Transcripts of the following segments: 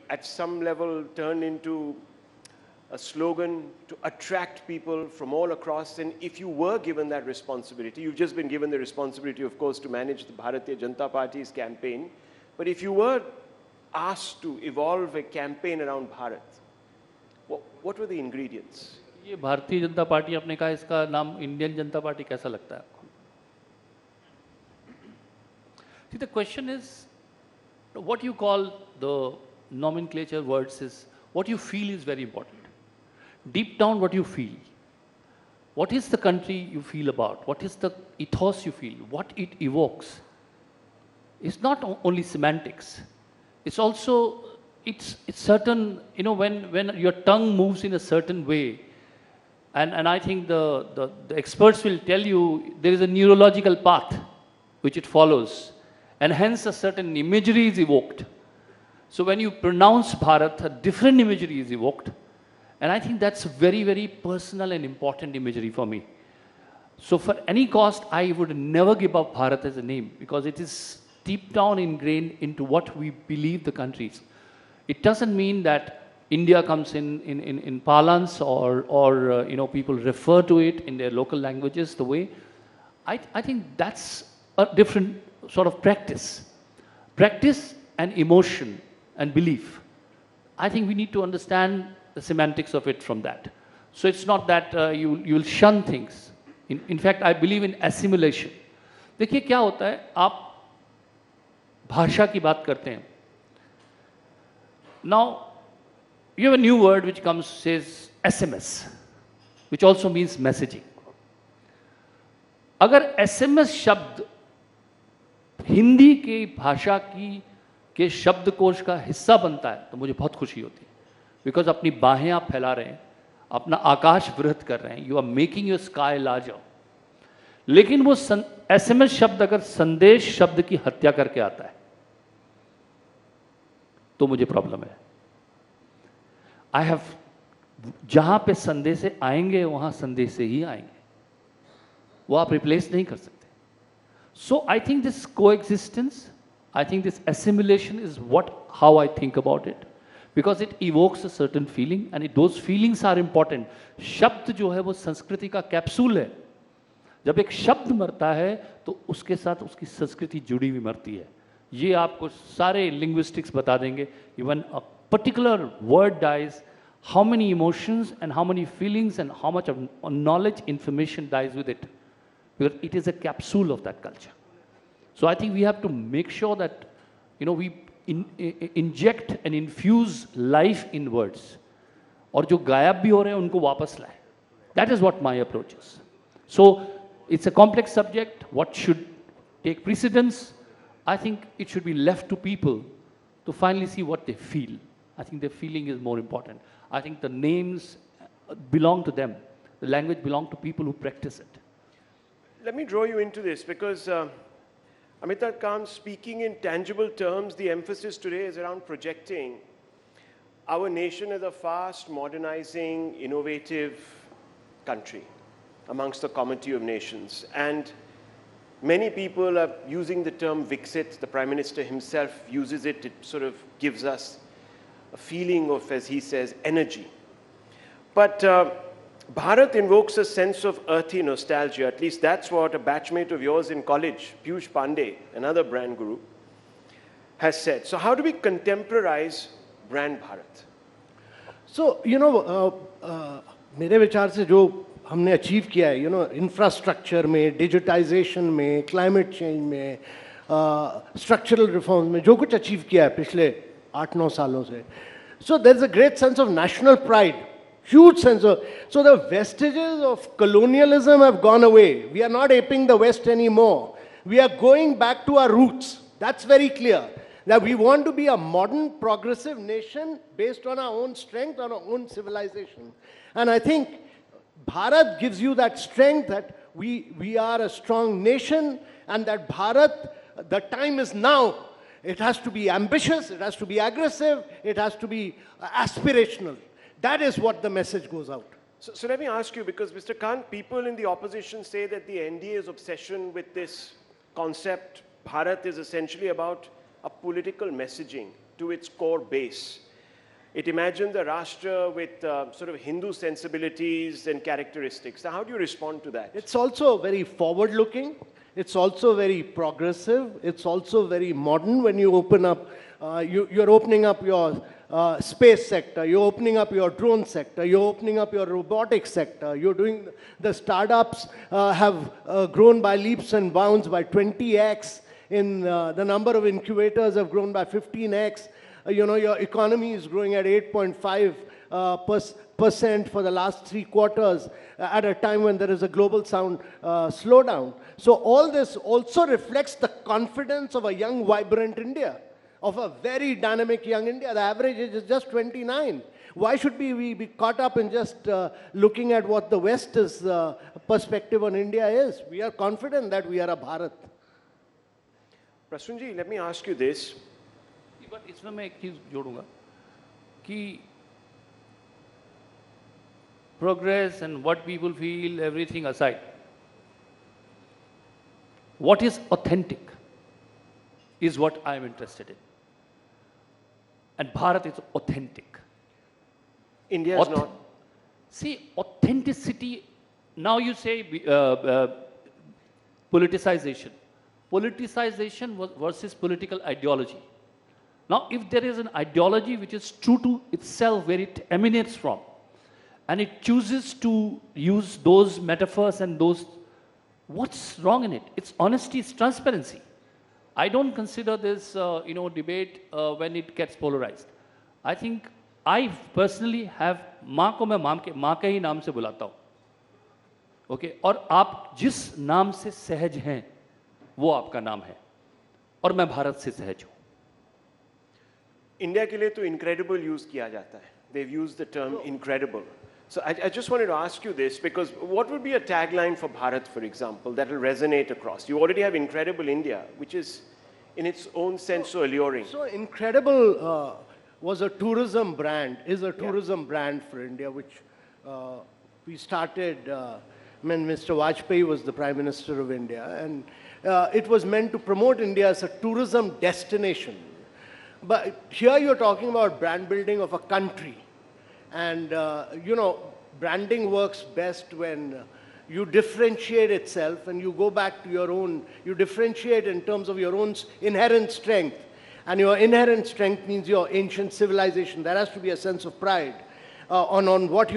at some level turned into a slogan to attract people from all across. And if you were given that responsibility, you've just been given the responsibility, of course, to manage the Bharatiya Janata Party's campaign. But if you were asked to evolve a campaign around Bharat, what were the ingredients? ये Bharatiya Janata party आपने कहा, इसका नाम Indian जनता party कैसा लगता है आपको? See, the question is, what you call the nomenclature words is, what you feel is very important. Deep down, what you feel. What is the country you feel about? What is the ethos you feel? What it evokes? It's not only semantics. It's also, it's certain, you know, when your tongue moves in a certain way, and I think the experts will tell you there is a neurological path which it follows, and hence a certain imagery is evoked. So when you pronounce Bharat, a different imagery is evoked, and I think that's very, very personal and important imagery for me. So for any cost, I would never give up Bharat as a name, because it is deep down ingrained into what we believe the country is. It doesn't mean that India comes in parlance or you know, people refer to it in their local languages the way. I think that's a different sort of practice. Practice and emotion and belief. I think we need to understand the semantics of it from that. So it's not that you'll shun things. In fact, I believe in assimilation. देखिए क्या होता है, आप भाषा की बात करते हैं. Now, you have a new word which comes, says SMS, which also means messaging. अगर SMS शब्द हिंदी के भाषा के शब्दकोश का हिस्सा बनता है तो मुझे बहुत खुशी होती है, बिकॉज अपनी बाहें आप फैला रहे हैं, अपना आकाश वृहत कर रहे हैं, you are making your sky larger. लेकिन वो SMS शब्द अगर संदेश शब्द की हत्या करके आता है तो मुझे प्रॉब्लम है. आई हैव, जहां पे संदेश आएंगे वहां संदेश से ही आएंगे, वो आप रिप्लेस नहीं कर सकते. So I think this coexistence, I think this assimilation is how I think about it, because it evokes a certain feeling, and those feelings are important. शब्द जो है वो संस्कृति का कैप्सूल है. जब एक शब्द मरता है तो उसके साथ उसकी संस्कृति जुड़ी हुई मरती है. ये आपको सारे linguistics बता देंगे. Even a particular word dies, how many emotions and how many feelings and how much of knowledge, information dies with it. Because it is a capsule of that culture. So I think we have to make sure that, you know, we inject and infuse life in words. और जो गायब भी हो रहे हैं उनको वापस लाए. That is what my approach is. So it's a complex subject. What should take precedence? I think it should be left to people to finally see what they feel. I think their feeling is more important. I think the names belong to them. The language belongs to people who practice it. Let me draw you into this, because Amitabh Khan, speaking in tangible terms, the emphasis today is around projecting our nation as a fast, modernizing, innovative country amongst the comity of nations. And many people are using the term Viksit. The Prime Minister himself uses it. It sort of gives us a feeling of, as he says, energy. But Bharat invokes a sense of earthy nostalgia. At least that's what a batchmate of yours in college, Piyush Pandey, another brand guru, has said. So how do we contemporize brand Bharat? So, you know, मेरे विचार से जो हमने achieve किया है, you know, infrastructure में, digitization में, climate change में, structural reforms में, जो कुछ अचीव किया है पिछले 8-9 सालों से. So there's a great sense of national pride. Huge sense of, so the vestiges of colonialism have gone away. We are not aping the West anymore. We are going back to our roots. That's very clear. That we want to be a modern, progressive nation based on our own strength, on our own civilization. And I think Bharat gives you that strength, that we are a strong nation, and that Bharat, the time is now. It has to be ambitious, it has to be aggressive, it has to be aspirational. That is what the message goes out. So let me ask you, because Mr. Khan, people in the opposition say that the NDA's obsession with this concept, Bharat, is essentially about a political messaging. to its core base. It imagined the Rashtra with sort of Hindu sensibilities and characteristics. Now, how do you respond to that? It's also very forward-looking. It's also very progressive. It's also very modern. When you open up, you're opening up your space sector, you're opening up your drone sector, you're opening up your robotics sector, you're doing, the startups have grown by leaps and bounds by 20x, in the number of incubators have grown by 15x. You know, your economy is growing at 8.5% for the last 3 quarters at a time when there is a global slowdown. So all this also reflects the confidence of a young, vibrant India, of a very dynamic young India. The average age is just 29. Why should we be caught up in just looking at what the West's perspective on India is? We are confident that we are a Bharat. Prasunji, let me ask you this. But इसमें मैं एक चीज़ जोड़ूंगा कि progress and what people feel, everything aside, what is authentic is what I am interested in. And Bharat is authentic. India is not. See, authenticity, now you say politicization. Politicization versus political ideology. Now, if there is an ideology which is true to itself, where it emanates from, and it chooses to use those metaphors and those, what's wrong in it? It's honesty, it's transparency. I don't consider this, debate when it gets polarized. I think I personally have, माँ को मैं माँ के ही नाम से बुलाता हूँ, okay? और आप जिस नाम से सहज हैं, वो आपका नाम है, और मैं भारत से सहज हूँ. India के लिए तो incredible use किया जाता है. They've used the term incredible. So I just wanted to ask you this, because what would be a tagline for Bharat, for example, that will resonate across? You already have Incredible India, which is in its own sense so alluring. So Incredible was a tourism brand, is a tourism brand for India, which we started when Mr. Vajpayee was the Prime Minister of India. And it was meant to promote India as a tourism destination. But here you're talking about brand building of a country. And, branding works best when you differentiate itself and you go back to your own, you differentiate in terms of your own inherent strength. And your inherent strength means your ancient civilization. There has to be a sense of pride on what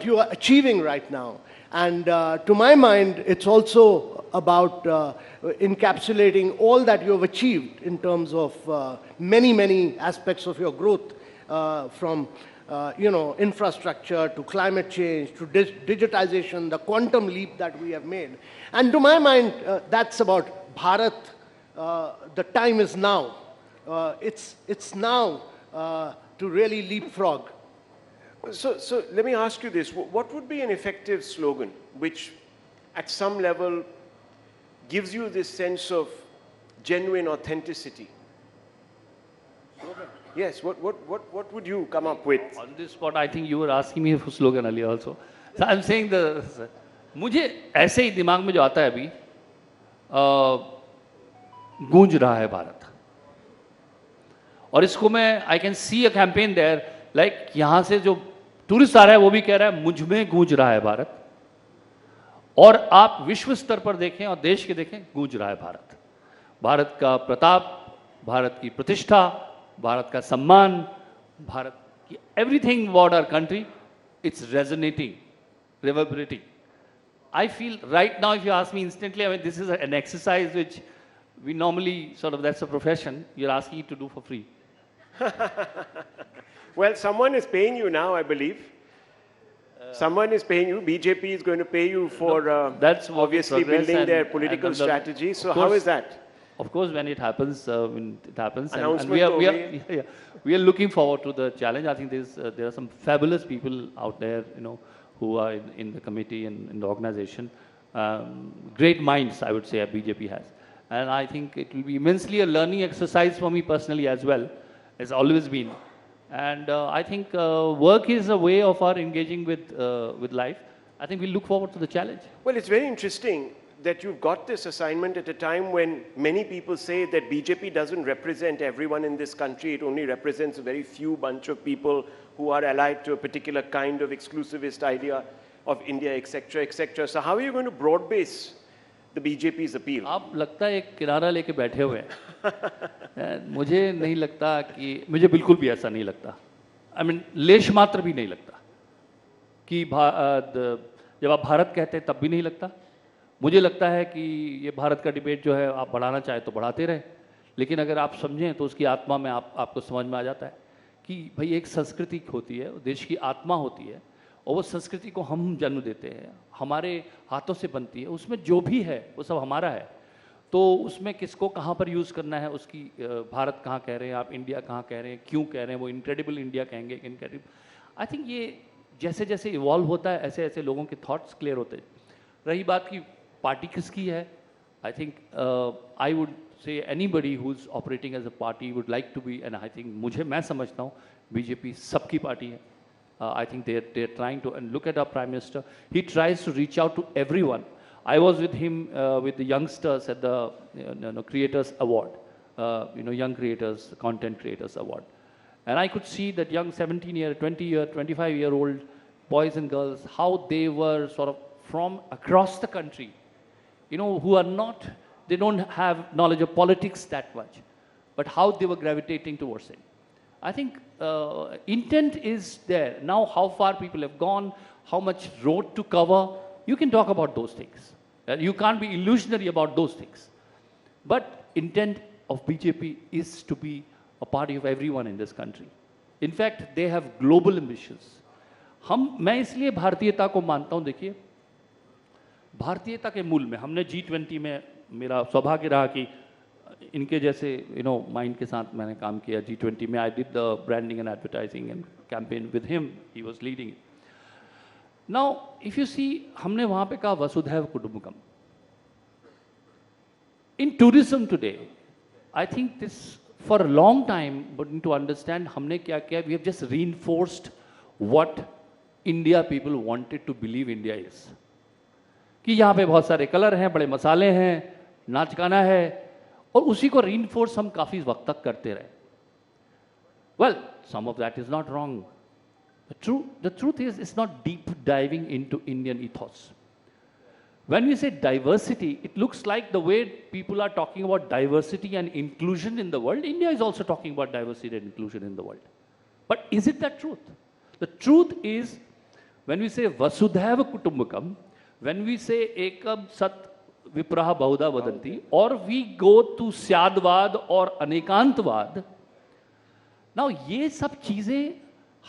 you are achieving right now. And to my mind, it's also about encapsulating all that you have achieved in terms of many, many aspects of your growth, from infrastructure to climate change to digitization, the quantum leap that we have made. And to my mind, that's about Bharat. The time is now. It's now to really leapfrog. So let me ask you this. What would be an effective slogan which at some level gives you this sense of genuine authenticity? Yes, what would you come up with? On this spot, I think you were asking me for slogan earlier also. So I'm saying मुझे ऐसे ही दिमाग में जो आता है अभी, गूंज रहा है भारत. और इसको मैं, I can see a campaign there, like यहाँ से जो टूरिस्ट आ रहा है वो भी कह रहा है मुझ में गूंज रहा है भारत. और आप विश्व स्तर पर देखें और देश के देखें, गूंज रहा है भारत. भारत का प्रताप, भारत की प्रतिष्ठा, भारत का सम्मान, भारत की everything about our country, it's resonating, reverberating. I feel right now, if you ask me instantly, I mean, this is an exercise which we normally sort of, that's a profession, you're asking it to do for free. Well, someone is paying you now, I believe. Someone is paying you. BJP is going to pay you for that's obviously building their political strategy. So how is that? Of course, when it happens, and we are looking forward to the challenge. I think there are some fabulous people out there, who are in the committee and in the organization. Great minds, I would say, BJP has. And I think it will be immensely a learning exercise for me personally as well. It's always been. And I think work is a way of our engaging with life. I think we look forward to the challenge. Well, it's very interesting. that you've got this assignment at a time when many people say that BJP doesn't represent everyone in this country. It only represents a very few bunch of people who are allied to a particular kind of exclusivist idea of India, etc., etc. So how are you going to broad base the BJP's appeal? आप लगता है एक किनारा लेके बैठे हुए हैं मुझे नहीं लगता कि मुझे बिल्कुल भी ऐसा नहीं लगता आई मीन लेश मात्र भी नहीं लगता कि जब आप भारत कहते हैं तब भी नहीं लगता मुझे लगता है कि ये भारत का डिबेट जो है आप बढ़ाना चाहे तो बढ़ाते रहें लेकिन अगर आप समझें तो उसकी आत्मा में आपको समझ में आ जाता है कि भाई एक संस्कृति होती है देश की आत्मा होती है और वो संस्कृति को हम जन्म देते हैं हमारे हाथों से बनती है उसमें जो भी है वो सब हमारा है तो उसमें किसको कहाँ पर यूज़ करना है उसकी भारत कहाँ कह रहे हैं आप इंडिया कहाँ कह रहे हैं क्यों कह रहे हैं वो इनक्रेडिबल इंडिया कहेंगे इनक्रेडिबल आई थिंक ये जैसे जैसे इवॉल्व होता है ऐसे ऐसे लोगों के थॉट्स क्लियर होते हैं रही बात की पार्टी किसकी है I think I would say anybody who is operating as a party would like to be and I think मैं समझता हूँ बीजेपी सबकी पार्टी है I think they're trying to, and look at our Prime Minister, he tries to reach out to everyone. I was with him with the youngsters at the Creators Award, Young Creators, Content Creators Award. And I could see that young 17-year, 20-year, 25-year-old boys and girls, how they were sort of from across the country, who are not, they don't have knowledge of politics that much, but how they were gravitating towards it. I think intent is there. Now how far people have gone, how much road to cover, you can talk about those things. You can't be illusionary about those things. But intent of BJP is to be a party of everyone in this country. In fact, they have global ambitions. मैं इसलिए भारतीयता को मानता हूँ देखिए भारतीयता के मूल में हमने G20 में मेरा सौभाग्य रहा कि इनके जैसे माइंड के साथ मैंने काम किया G20 में I did the branding and advertising and campaign with him he was leading now if you see हमने वहां पे कहा वसुधैव कुटुंबकम in tourism today I think this for a long time but to understand हमने क्या किया we have just reinforced what India people wanted to believe India is कि यहाँ पे बहुत सारे कलर हैं बड़े मसाले हैं नाच गाना है और उसी को रीइंफोर्स हम काफी वक्त तक करते रहे well some of that is not wrong the truth is it's not deep diving into Indian ethos when we say diversity it looks like the way people are talking about diversity and inclusion in the world India is also talking about diversity and inclusion in the world but is it that truth the truth is when we say vasudhaiva kutumbakam when we say ekam sat विप्रह बहुधा वदंती और we go to स्यादवाद और अनेकांतवाद now ये सब चीजें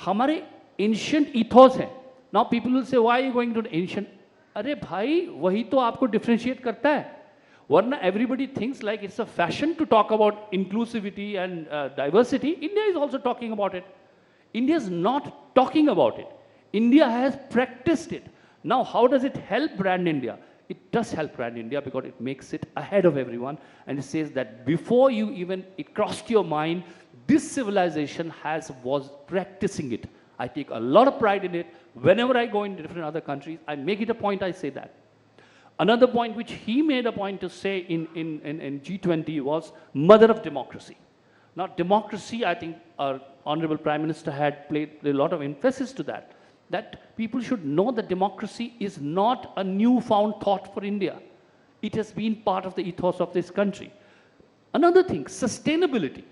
हमारे ancient ethos हैं now people will say why are you going to ancient अरे भाई वही तो आपको डिफरेंशिएट करता है वरना everybody thinks like it's a fashion to talk about inclusivity and diversity India is also talking about it India is not talking about it India has practised it now how does it help brand India It does help brand India because it makes it ahead of everyone and it says that before you even it crossed your mind this civilization was practicing it. I take a lot of pride in it. Whenever I go in different other countries I make it a point I say that. Another point which he made a point to say in G20 was mother of democracy. Now democracy I think our honorable Prime Minister had played a lot of emphasis to that people should know that democracy is not a newfound thought for India. It has been part of the ethos of this country. Another thing, sustainability.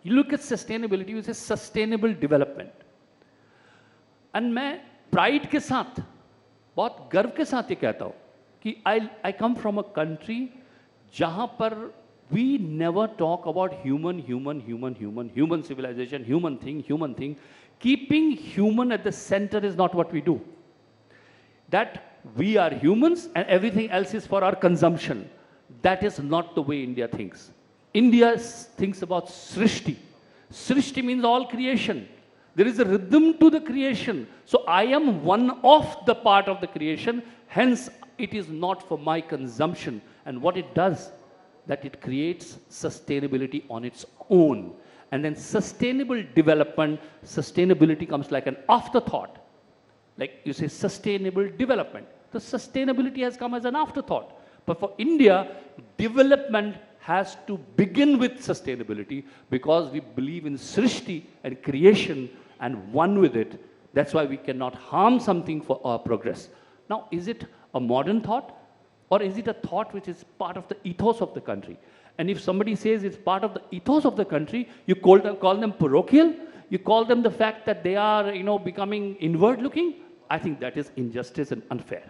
You look at sustainability, you say sustainable development. And मैं pride के साथ, बहुत गर्व के साथ ये कहता हूँ कि I come from a country जहाँ पर we never talk about human civilization, human thing. Keeping human at the center is not what we do. That we are humans and everything else is for our consumption. That is not the way India thinks. India thinks about Srishti. Srishti means all creation. There is a rhythm to the creation. So I am one of the part of the creation. Hence, it is not for my consumption. And what it does, that it creates sustainability on its own. And then sustainable development, sustainability comes like an afterthought. Like you say, sustainable development. The sustainability has come as an afterthought. But for India, development has to begin with sustainability because we believe in Srishti and creation and one with it. That's why we cannot harm something for our progress. Now, is it a modern thought or is it a thought which is part of the ethos of the country? And if somebody says it's part of the ethos of the country, you call them parochial, you call them the fact that they are, becoming inward looking. I think that is injustice and unfair.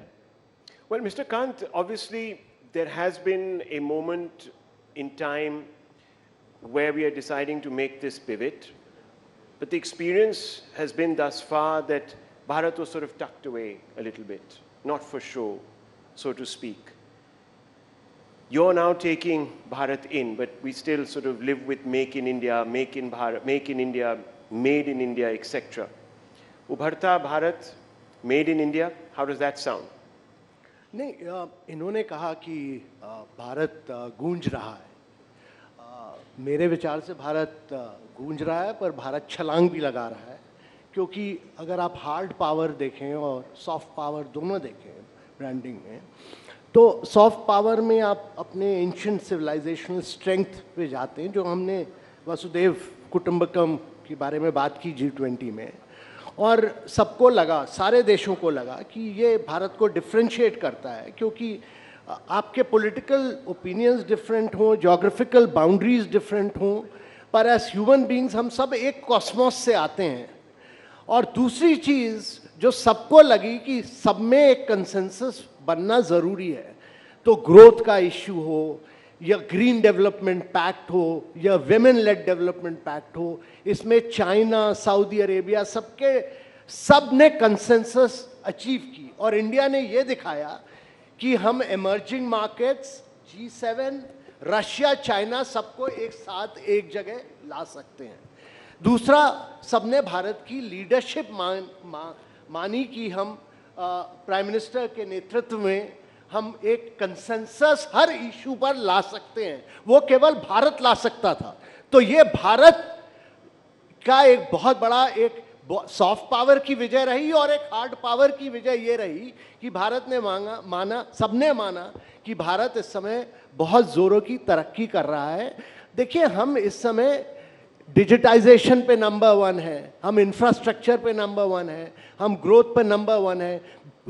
Well, Mr. Kant, obviously there has been a moment in time where we are deciding to make this pivot, but the experience has been thus far that Bharat was sort of tucked away a little bit, not for show, so to speak. You're now taking Bharat in, but we still sort of live with Make in India, Make in Bharat, Make in India, Made in India, etc. Ubharta Bharat, Made in India, how does that sound? नहीं, इन्होंने कहा कि भारत गूंज रहा है. मेरे विचार से भारत गूंज रहा है, पर भारत छलांग भी लगा रहा है, क्योंकि अगर आप हार्ड पावर देखें और सॉफ्ट पावर दोनों देखें ब्रांडिंग में, तो सॉफ्ट पावर में आप अपने एंशिएंट सिविलाइजेशनल स्ट्रेंथ पे जाते हैं, जो हमने वसुदेव कुटुंबकम के बारे में बात की G20 में, और सबको लगा, सारे देशों को लगा कि ये भारत को डिफ्रेंशिएट करता है, क्योंकि आपके पॉलिटिकल ओपिनियंस डिफरेंट हों, ज्योग्राफिकल बाउंड्रीज डिफरेंट हों, पर एज ह्यूमन बीइंग्स हम सब एक कॉस्मोस से आते हैं. और दूसरी चीज़ जो सबको लगी कि सब में एक कंसेंसस बनना ज़रूरी है, तो ग्रोथ का इश्यू हो या ग्रीन डेवलपमेंट पैक्ट हो या विमेन लेड डेवलपमेंट पैक्ट हो, इसमें चाइना, सऊदी अरेबिया सब ने कंसेंसस अचीव की, और इंडिया ने ये दिखाया कि हम emerging markets, G7, Russia, China सबको एक साथ एक जगह ला सकते हैं. दूसरा, सबने भारत की लीडरशिप मानी कि हम प्राइम मिनिस्टर के नेतृत्व में हम एक कंसेंसस हर इशू पर ला सकते हैं. वो केवल भारत ला सकता था. तो ये भारत का एक बहुत बड़ा एक सॉफ्ट पावर की विजय रही, और एक हार्ड पावर की विजय ये रही कि भारत ने सबने माना कि भारत इस समय बहुत जोरों की तरक्की कर रहा है. देखिए, हम इस समय डिजिटाइजेशन पे नंबर 1 है, हम इंफ्रास्ट्रक्चर पे नंबर 1 है, हम ग्रोथ पे नंबर 1 है.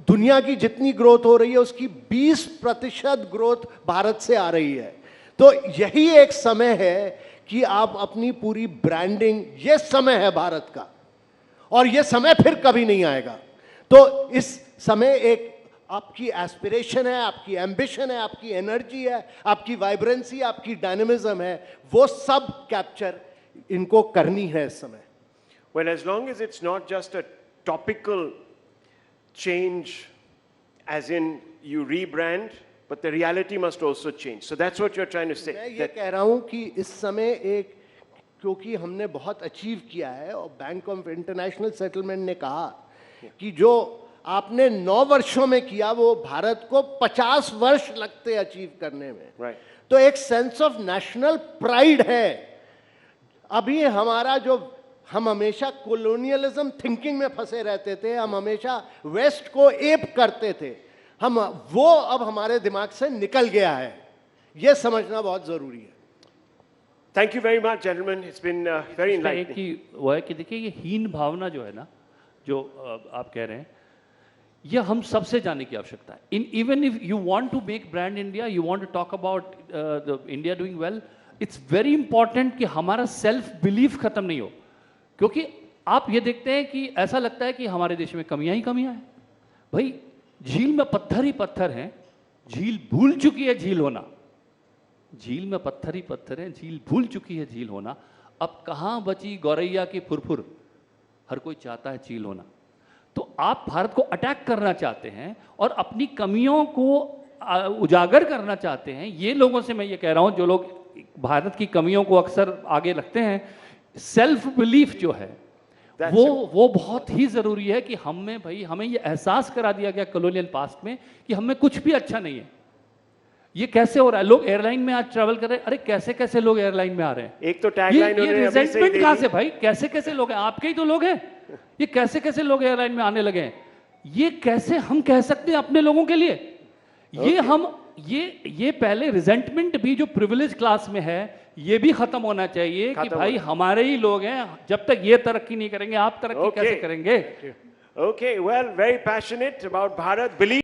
दुनिया की जितनी ग्रोथ हो रही है उसकी 20% ग्रोथ भारत से आ रही है. तो यही एक समय है कि आप अपनी पूरी ब्रांडिंग, ये समय है भारत का, और ये समय फिर कभी नहीं आएगा. तो इस समय एक आपकी एस्पिरेशन है, आपकी एम्बिशन है, आपकी एनर्जी है, आपकी वाइब्रेंसी, आपकी डायनेमिज्म है, वो सब कैप्चर इनको करनी है इस समय. Well, as long as it's not just a topical change, as in you rebrand, but the reality must also change. So that's what you're trying to say. मैं ये कह रहा हूँ कि इस समय एक, क्योंकि हमने बहुत अचीव किया है, और बैंक ऑफ इंटरनेशनल सेटलमेंट ने कहा कि जो आपने 9 वर्षों में किया वो भारत को 50 वर्ष लगते अचीव करने में. Right. तो एक सेंस ऑफ नेशनल प्राइड है. अभी हमारा जो, हम हमेशा कॉलोनियलिज्म थिंकिंग में फंसे रहते थे, हम हमेशा वेस्ट को एप करते थे, हम वो अब हमारे दिमाग से निकल गया है. ये समझना बहुत जरूरी है. Thank you very much, gentlemen. It's been very enlightening. एक ही वो है कि देखिए, ये हीन भावना जो है ना, जो आप कह रहे हैं, ये हम सबसे जानने की आवश्यकता है. Even if you want to make brand India, you want to talk about the India doing well, it's very important कि हमारा सेल्फ बिलीफ खत्म नहीं हो. क्योंकि आप ये देखते हैं कि ऐसा लगता है कि हमारे देश में कमियां ही कमियां हैं. भाई, झील में पत्थर ही पत्थर हैं, झील भूल चुकी है झील होना. झील में पत्थर ही पत्थर हैं, झील भूल चुकी है झील होना. अब कहाँ बची गौरैया की फुरफुर, हर कोई चाहता है झील होना. तो आप भारत को अटैक करना चाहते हैं और अपनी कमियों को उजागर करना चाहते हैं. ये लोगों से मैं ये कह रहा हूँ, जो लोग भारत की कमियों को अक्सर आगे रखते हैं, सेल्फ बिलीफ जो है वो बहुत ही जरूरी है. कि हमें, भाई, हमें ये एहसास करा दिया गया कॉलोनियल पास्ट में कि हमें कुछ भी अच्छा नहीं है. ये कैसे हो रहा है? लोग एयरलाइन में आज ट्रैवल कर रहे हैं. अरे कैसे कैसे लोग एयरलाइन में आ रहे हैं? एक तो टैगलाइन ये रिजेंटमेंट कहां से भाई? कैसे कैसे लोग हैं? आपके ही तो लोग हैं. ये कैसे कैसे लोग एयरलाइन में आने लगे हैं? ये कैसे हम कह सकते हैं अपने लोगों के लिए? ये हम ये पहले रिजेंटमेंट भी जो प्रिविलेज क्लास में है ये भी खत्म होना चाहिए कि भाई हमारे ही लोग हैं, जब तक ये तरक्की नहीं करेंगे आप तरक्की कैसे करेंगे? Okay, well, very passionate about Bharat. Believe